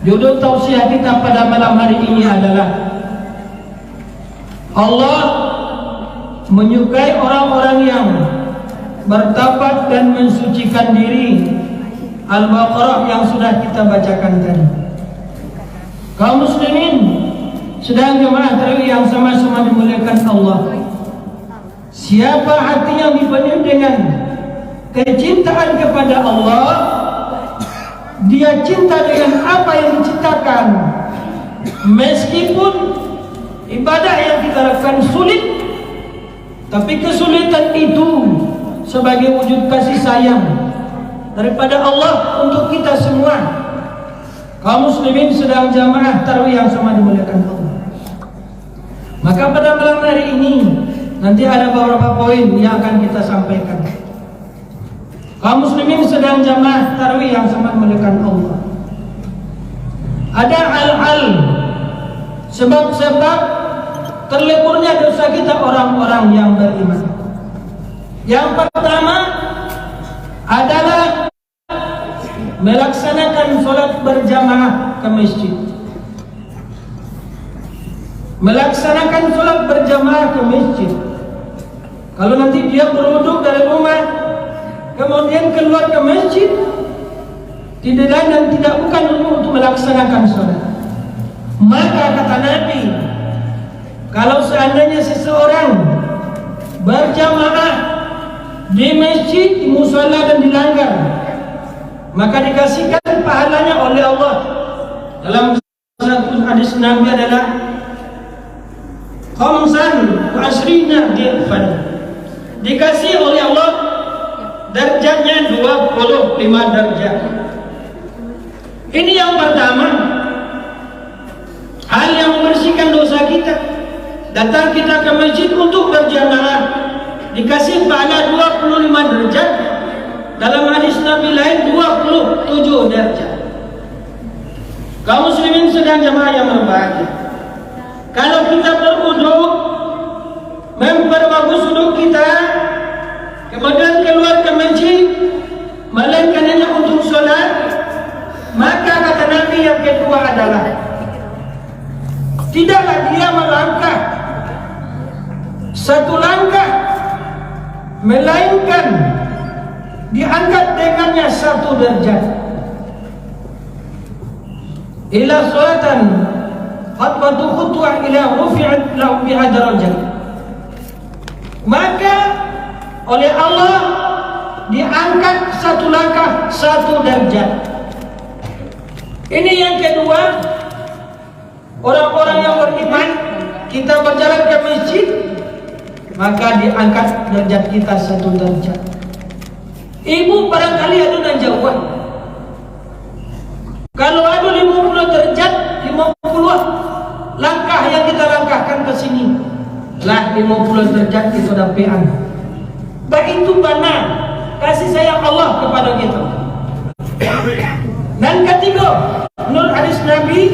Judul tausiah kita pada malam hari ini adalah Allah menyukai orang-orang yang bertaubat dan mensucikan diri. Al-Baqarah yang sudah kita bacakan tadi. Kaum muslimin sedang jemaah tarawih yang sama-sama dimuliakan Allah, siapa hati yang dipenuhi dengan kecintaan kepada Allah, dia cinta dengan apa yang diciptakan, meskipun ibadah yang kita lakukan sulit, tapi kesulitan itu sebagai wujud kasih sayang daripada Allah untuk kita semua. Kaum muslimin sedang jamaah tarawih yang sama dimuliakan Allah. Maka pada malam hari ini nanti ada beberapa poin yang akan kita sampaikan. Kaum muslimin sedang jamaah tarawih yang sama dimuliakan Allah. Ada hal-hal sebab-sebab terleburnya dosa kita orang-orang yang beriman. Yang pertama adalah melaksanakan sholat berjamaah ke masjid. Melaksanakan sholat berjamaah ke masjid. Kalau nanti dia berwuduk dari rumah, kemudian keluar ke masjid, tidak lain dan tidak bukan untuk melaksanakan sholat, maka kata Nabi, kalau seandainya seseorang berjamaah di masjid, di musala dan dilanggar, maka dikasihkan pahalanya oleh Allah. Dalam satu hadis Nabi adalah khamsan wa asrina dirfan, dikasih oleh Allah darjatnya 25 darjat. Ini yang pertama, hal yang membersihkan dosa kita. Datang kita ke masjid untuk berjamaah, dikasih pahala 25 derajat. Dalam hadis Nabi lain 27 derajat. Kaum muslimin sedang jamaah yang berbahagia, kalau kita berwudu, memperbagus wudu kita, kemudian keluar ke masjid, melainkan hanya untuk sholat, maka kata Nabi yang kedua adalah tidaklah dia melangkah satu langkah, melainkan diangkat dengannya 1 derajat. Ila salatan khatwatu khutwah ila rufi'at lahu biha darajat. Maka oleh Allah diangkat 1 langkah 1 derajat. Ini yang kedua, orang-orang yang beriman, kita berjalan ke masjid, maka diangkat derajat kita 1 derajat. Ibu barangkali ada dan jauhan, kalau ada 50 derajat, 50 langkah yang kita langkahkan ke sini, lah 50 derajat kita dapean. Baik itu benar kasih sayang Allah kepada kita. Dan ketiga, menurut hadis Nabi,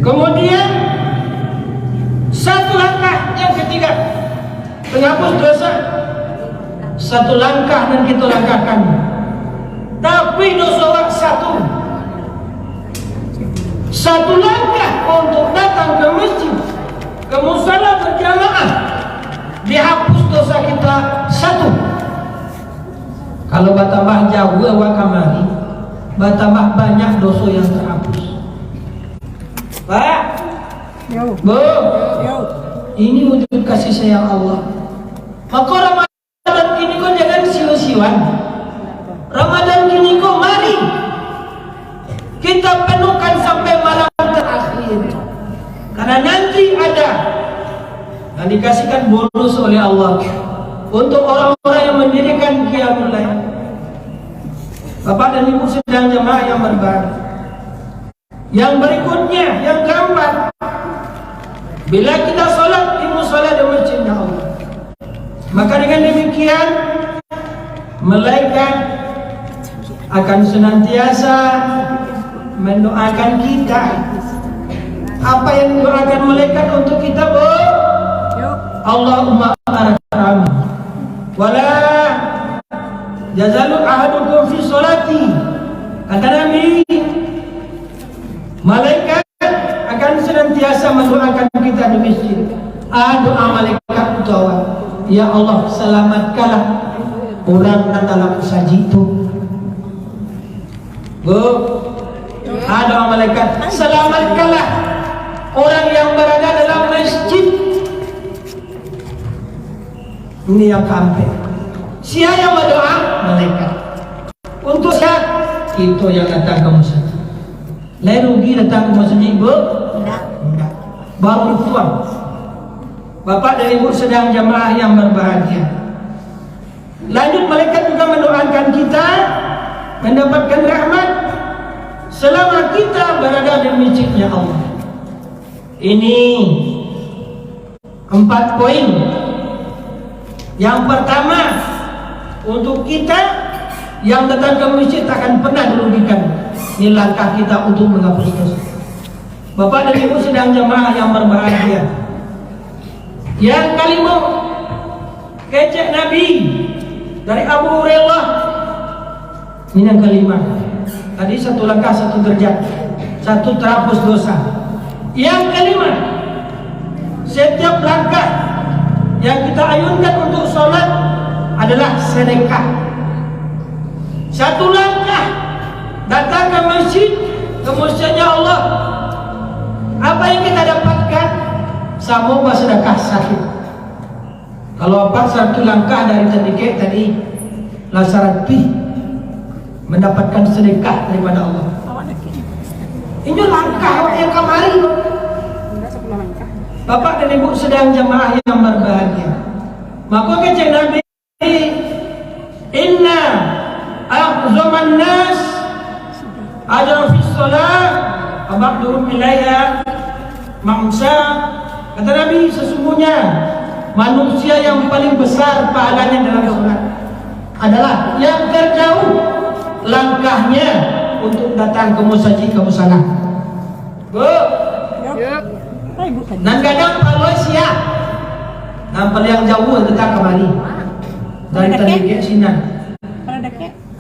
kemudian 1 langkah yang ketiga penghapus dosa. 1 langkah dan kita langkahkan, tapi dosa 1 langkah untuk datang ke masjid, ke musala berjamaah, dihapus dosa kita 1. Kalau bertambah jauh wa kamari, bertambah banyak dosa yang terhapus. Pak, Bu, ini wujud kasih sayang Allah. Maka Ramadan kini kau jangan siwa-siwan. Ramadan kini kau mari kita penuhkan sampai malam terakhir, karena nanti ada yang dikasihkan bonus oleh Allah untuk orang-orang yang mendirikan qiyamul lail. Bapak dan Ibu sedang jemaah yang berbahagia, yang berikutnya, yang keempat, bila kita sholat di musala dan masjidnya Allah, maka dengan demikian malaikat akan senantiasa mendoakan kita. Apa yang didoakan malaikat untuk kita, Bu? Allahumma arham wala jazalu ahadukum fi sholati Kata Nabi, malaikat akan senantiasa mendoakan kita di masjid. Doa malaikat doa, ya Allah selamatkanlah orang yang dalam saji itu. Doa malaikat, selamatkanlah orang yang berada dalam masjid. Ini yang keempat. Siapa yang berdoa? Malaikat. Untuk siapa? Itu yang datang ke masjid. Lain rugi datang ke masjid, Bu? Enggak. Baru tuan. Bapak dan Ibu sedang jamaah yang berbahagia. Lanjut malaikat juga mendoakan kita mendapatkan rahmat selama kita berada di masjidnya Allah. Ini 4 poin. Yang pertama, untuk kita yang datang ke masjid akan pernah dirugikan. Ini langkah kita untuk menghapus dosa. Bapak dan Ibu sedang jamaah yang berbahagia. Yang kelima, kecek Nabi dari Abu Hurairah. Ini yang kelima. Tadi satu langkah, satu derajat, satu terhapus dosa. Yang kelima, setiap langkah yang kita ayunkan untuk sholat adalah sedekah. Satu langkah datang ke masjidnya Allah. Apa yang kita dapatkan? Sama sedekah sakit. Kalau apa satu langkah dari tadi lasarat pi mendapatkan sedekah daripada Allah. Ini langkah yang kemarin. Bapak dan Ibu sedang jamaah yang berbahagia. Maka kata Nabi, inna a'zaman nas ajran fi shalah abadhum ilaiha ma'sa. Kata Nabi, sesungguhnya manusia yang paling besar pahalanya dalam sholat adalah yang terjauh langkahnya untuk datang ke musajid, ke musalah. Bu, dan kadang kalau siap nampal yang jauh datang kemari dari tadi ke sini.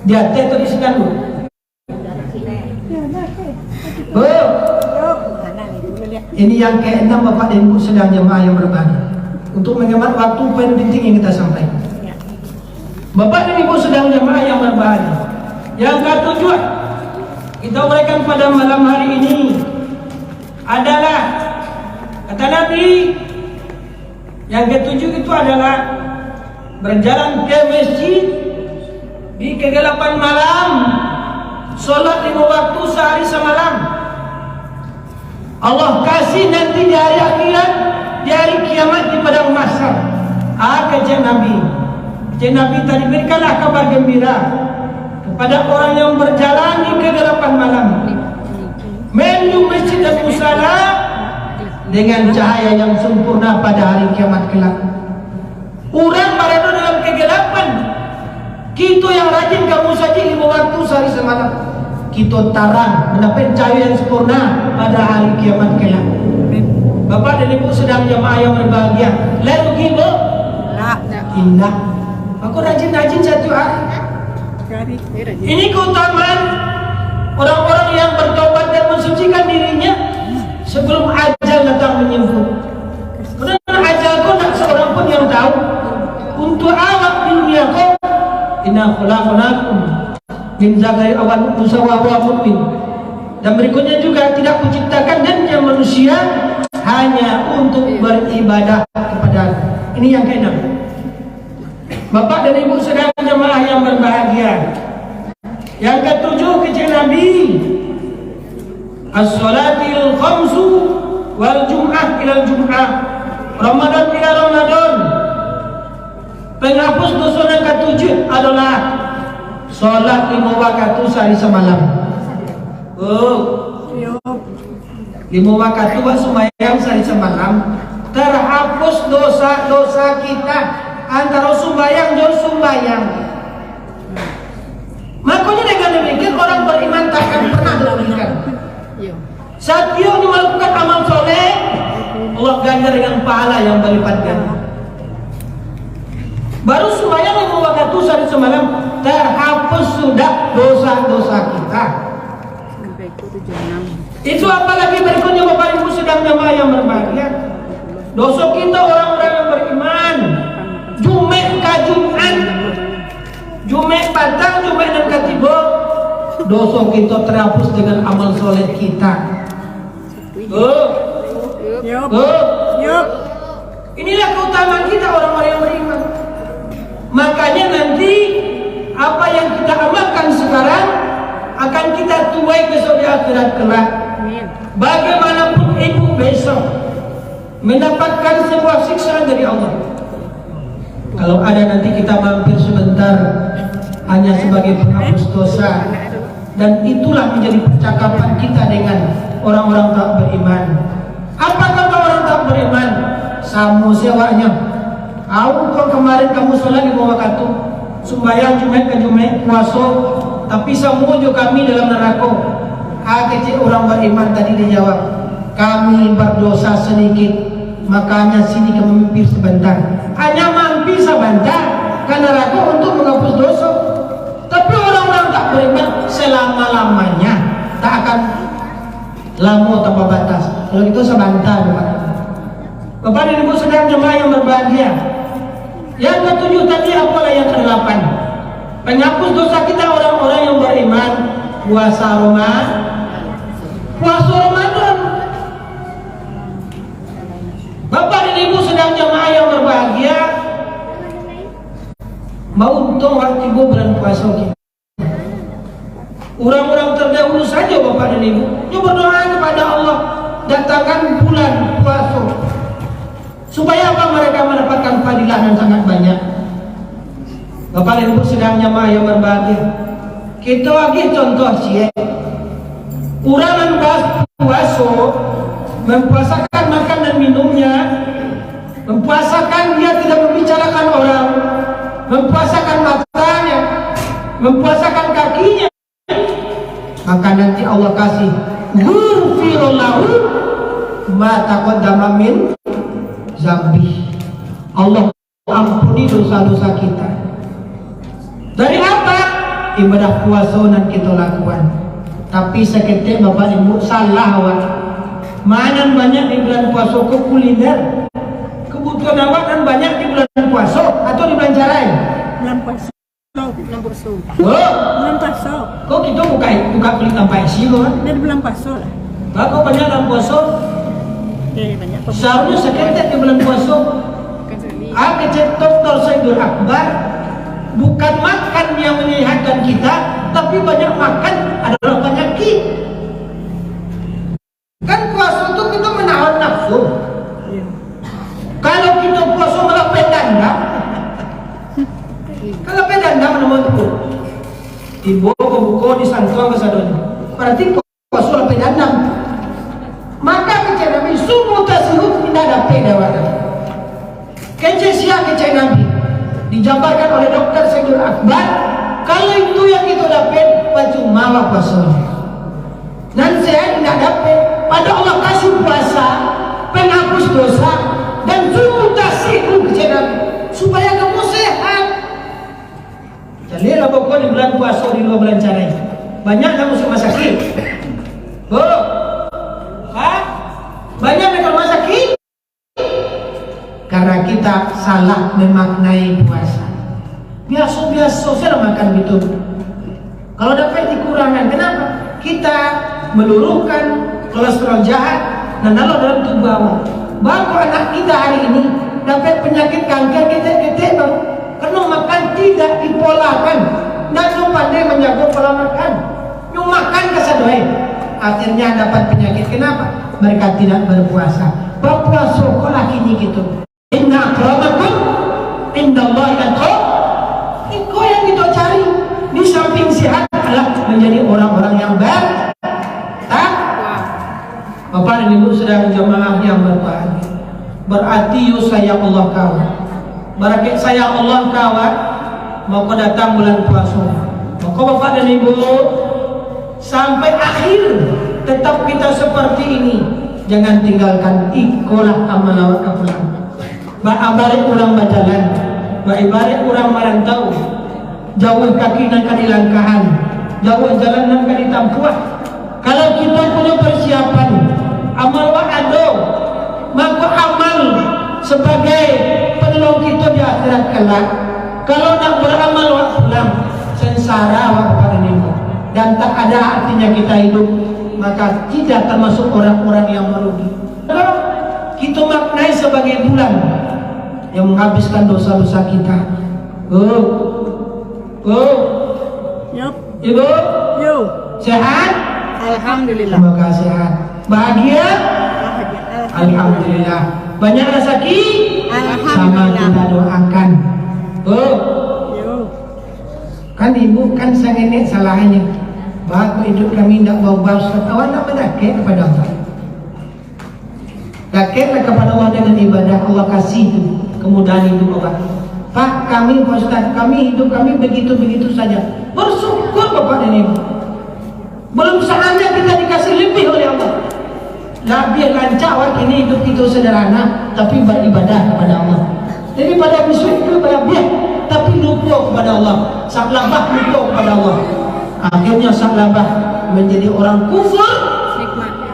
Dia teh tadi sinan bu. Bu, ini yang ke-6 Bapak dan Ibu sedang jemaah yang berbahagia. Untuk menghemat waktu, poin penting yang kita sampaikan. Bapak dan Ibu sedang jemaah yang berbahagia. Yang ke-7 kita uraikan pada malam hari ini adalah kata Nabi, yang ke-7 itu adalah berjalan ke masjid di kegelapan malam, sholat 5 waktu sehari semalam. Allah kasih nanti di hari akhirat, di hari kiamat, di padang mahsyar. Kata Nabi tadi, berikanlah kabar gembira kepada orang yang berjalan di kegelapan malam menuju masjid dan musala dengan cahaya yang sempurna pada hari kiamat kelak. Orang berada dalam kegelapan, kita yang rajin kamu saja 5 waktu sehari semalam, kita tarang mendapat cahaya yang sempurna pada hari kiamat kelak. Bapak dan Ibu sedang jamaah yang berbahagia. Lalu kita indah. Aku rajin-rajin satu hari. Ini keutamaan orang-orang yang bertobat dan mensucikan dirinya sebelum ajal datang menyebut. Karena ajal kau tak seorang pun yang tahu. Untuk awak di dunia kau, inna khalaqnakum min zakarin awal musawa wa mu'min. Dan berikutnya juga tidak kuciptakan dan manusia hanya untuk beribadah kepada. Ini yang ke-6. Bapak dan Ibu sedang jemaah yang berbahagia. Yang ke-7 kecil Nabi, as-salatil khamsu wal jum'ah ila jum'ah, Ramadan ila Ramadan. Penghapus dosa yang ke-7 adalah sholat 5 waktu sehari semalam. 5 waktu sembahyang sehari semalam, terhapus dosa-dosa kita antara sembahyang dan sembahyang. Makanya dengan demikian orang beriman takkan pernah dirugikan. Saat dia melakukan amal soleh, Allah ganjar dengan pahala yang berlipat ganda. Baru sembahyang 5 waktu sehari semalam, terhapus sudah dosa-dosa kita dosa. Itu apalagi berikutnya Bapak Ibu sedang jemaah yang berbahagia. Dosa kita orang-orang yang beriman. Jumek kajuman, Jumek batang, Jumek dan katiba. Dosa kita terhapus dengan amal soleh kita. Inilah keutamaan kita orang-orang yang beriman. Makanya nanti apa yang kita amalkan sekarang akan kita tuai besok di akhirat kelak. Bagaimanapun ibu besok mendapatkan sebuah siksaan dari Allah. Kalau ada nanti kita mampir sebentar hanya sebagai penghapus dosa, dan itulah menjadi percakapan kita dengan orang-orang tak beriman. Apa kata orang tak beriman? Samu sewanya. Aku kau kemarin kamu sholat di bawah katu, sembahyang Jumat ke Jumat, puasa, tapi semua juga kami dalam neraka. Kecil orang beriman tadi dijawab, kami berdosa sedikit, makanya sini kami mampir sebentar. Hanya mampir sebentar karena neraka untuk menghapus dosa. Tapi orang-orang tak beriman selama-lamanya tak akan lama tanpa batas. Kalau itu sebentar, Bapak dan Ibu sedang jemaah yang berbahagia. Yang ketujuh tadi apalah yang kedelapan? Penghapus dosa kita orang-orang yang beriman. Puasa Ramadan. Bapak dan Ibu sedang jemaah yang berbahagia. Mau untung waktu Ibu bulan puasa kita. Orang-orang terdahulu saja Bapak dan Ibu yang berdoa kepada Allah, datangkan bulan puasa supaya apa? Mereka mendapatkan fadilah yang sangat banyak. Bapak dan Ibu sedang jemaah yang berbahagia. Kita lagi contoh sih, orang bahas puasa, mempuasakan makan dan minumnya, mempuasakan dia tidak membicarakan orang, mempuasakan matanya, mempuasakan kakinya. Maka nanti Allah kasih ghufira lahu ma taqaddama min zambi. Allah ampuni dosa-dosa kita. Dari apa? Ibadah puasa yang kita lakukan. Tapi seketik Bapak Ibu salah awak. Mainan banyak di bulan puasa ke kuliner. Kebutuhan awak kan banyak di bulan puasa atau di bulan carai? Bulan puasa. Bulan puasa. Kok kita buka beli tanpa isi loh? Dari bulan puasa lah. Kok banyak dalam puasa? Banyak. Seharusnya seketik di bulan puasa. Kecek Dr. Saidul Akbar. Bukan makan yang menyehatkan kita, tapi banyak makan adalah penyakit. Kan puasa itu kita menahan nafsu. Kalau kita puasa malah pedanda. Kalau pedanda menemukan itu, ibu buku di santuan kesadonya. Berarti puasa lah pedanda. Maka kecek Nabi sungguh tasirut tidak ada pedawada. Kecek siap kecek Nabi. Dijabarkan oleh Dr. Saidul Akbar, kalau itu yang kita dapat percuma lah puasanya. Dan saya tidak dapat. Pada Allah kasih puasa, penghapus dosa, dan sungguh tasihku kecil supaya kamu sehat. Jadilah pokok di bulan puasa di 2 bulan carai. Banyak kamu masuk rumah sakit. Banyak mereka rumah sakit. Karena kita salah memaknai puasa. Biasa-biasa saya makan gitu. Kalau dapat dikurangan, kenapa? Kita meluluhkan kolesterol jahat dan lalu dalam tubuh awak. Baru anak kita hari ini dapat penyakit kanker kita baru karena makan tidak dipolakan. Dan pandai menjaga pola makan. Yang makan kesadoi. Akhirnya dapat penyakit. Kenapa? Mereka tidak berpuasa. Berpuasa kok lagi ini gitu. Inna akramakum indallahi atqakum. Itu yang kita cari. Di samping sehat adalah menjadi orang-orang yang bertakwa. Bapak dan Ibu sedang jemaah yang berbahagia. Berarti saya Allah kawan. Berarti saya Allah kawan. Maka datang bulan puasa. Maka Bapak dan Ibu sampai akhir tetap kita seperti ini. Jangan tinggalkan ikolah amal awak kapulang. Ba'abarik orang berjalan, ba'abarik orang merantau, jauh kaki dan kaki langkahan. jauh jalan nang kali tampuah. Kalau kita punya persiapan amal wa'ado, maka amal sebagai penolong kita di akhirat kelak. Kalau nak beramal wa'fulam sengsara wa'fulam ini dan tak ada artinya kita hidup, maka tidak termasuk orang-orang yang merugi. Kalau kita maknai sebagai bulan yang menghabiskan dosa-dosa kita. Yup. Ibu Yup. sehat? Alhamdulillah. Semoga sehat. Bahagia? Alhamdulillah. Banyak rezeki? Sama kita doakan. Yup. Kan ibu kan sang nenek salahnya. Bahagia hidup kami tidak bau-bau. Awak nak berdakir kepada Allah. Dakirlah kepada Allah dengan ibadah. Allah kasih itu kemudahan hidup Bapak. Pak, kami Pak Ustaz, kami hidup kami begitu-begitu saja. Bersyukur Bapak dan Ibu. Belum saatnya kita dikasih lebih oleh Allah. Lah biar lancar wak ini hidup itu sederhana tapi beribadah kepada Allah. Jadi pada besok itu biar tapi lupa kepada Allah. Saklabah lupa kepada Allah. Akhirnya saklabah menjadi orang kufur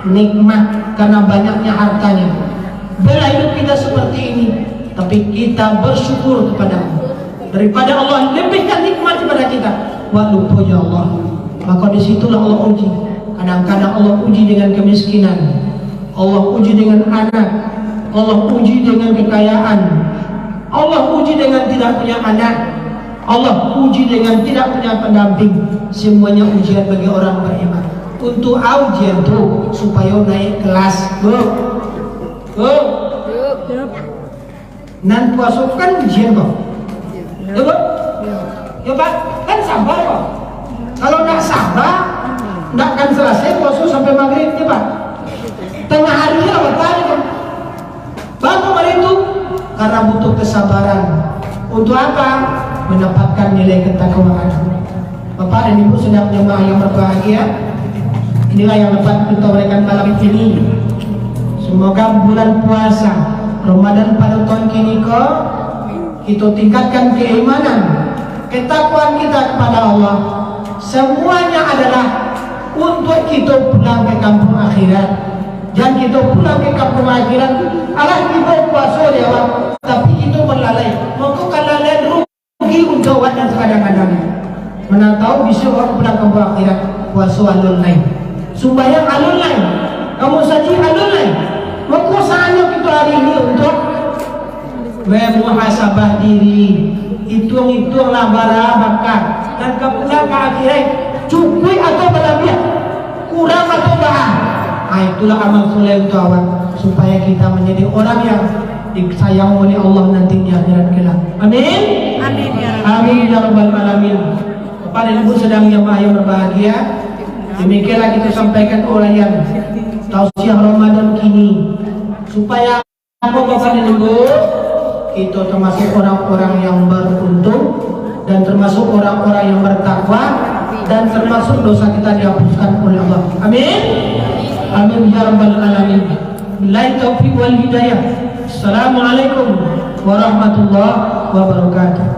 nikmat karena banyaknya hartanya. Bila hidup kita seperti ini, tapi kita bersyukur kepada Allah. Daripada Allah lebihkan nikmat kepada kita. Wah lupa ya Allah. Maka disitulah Allah uji. Kadang-kadang Allah uji dengan kemiskinan, Allah uji dengan anak, Allah uji dengan kekayaan, Allah uji dengan tidak punya anak, Allah uji dengan tidak punya pendamping. Semuanya ujian bagi orang beriman. Untuk ujian itu supaya naik kelas. Nan puasa kan ujian kok. Ya Pak? Ya Pak, kan sabar kok. Kalau nak sabar, nak akan selesai puasa sampai maghrib ya Pak. Tengah hari apa tadi kan? Baru hari itu karena butuh kesabaran. Untuk apa? Mendapatkan nilai ketakwaan. Bapak dan Ibu sedang jemaah yang berbahagia. Inilah yang dapat kita berikan malam ini. Semoga bulan puasa Ramadan pada tahun kini kita tingkatkan keimanan, ketakwaan kita kepada Allah. Semuanya adalah untuk kita pulang ke kampung akhirat. Dan kita pulang ke kampung akhirat Allah kita puasa dia tapi itu berlalai. Maka kelalaian rugi untuk awak dan sekadang-kadang. Mana tahu bisa orang pulang kampung akhirat puasa alun lain, sembahyang alun lain, kamu saji alun lain. Maka saatnya kita hari ini untuk memuhasabah diri, hitung-hitunglah bakat dan kepulang ke akhirat cukup atau berlebih, kurang atau bahas. Itulah amal soleh untuk awak supaya kita menjadi orang yang disayang oleh Allah nanti di akhirat kelak. Amin. Amin ya Rabbi. Amin ya rabbal alamin. Kepada Ibu sedang jemaah yang berbahagia, demikianlah kita sampaikan uraian tausiah Ramadan kini supaya apa Bapak dan Ibu kita termasuk orang-orang yang beruntung dan termasuk orang-orang yang bertakwa dan termasuk dosa kita dihapuskan oleh Allah. Amin. Amin ya rabbal alamin. Billahi taufiq wal hidayah. Assalamualaikum warahmatullahi wabarakatuh.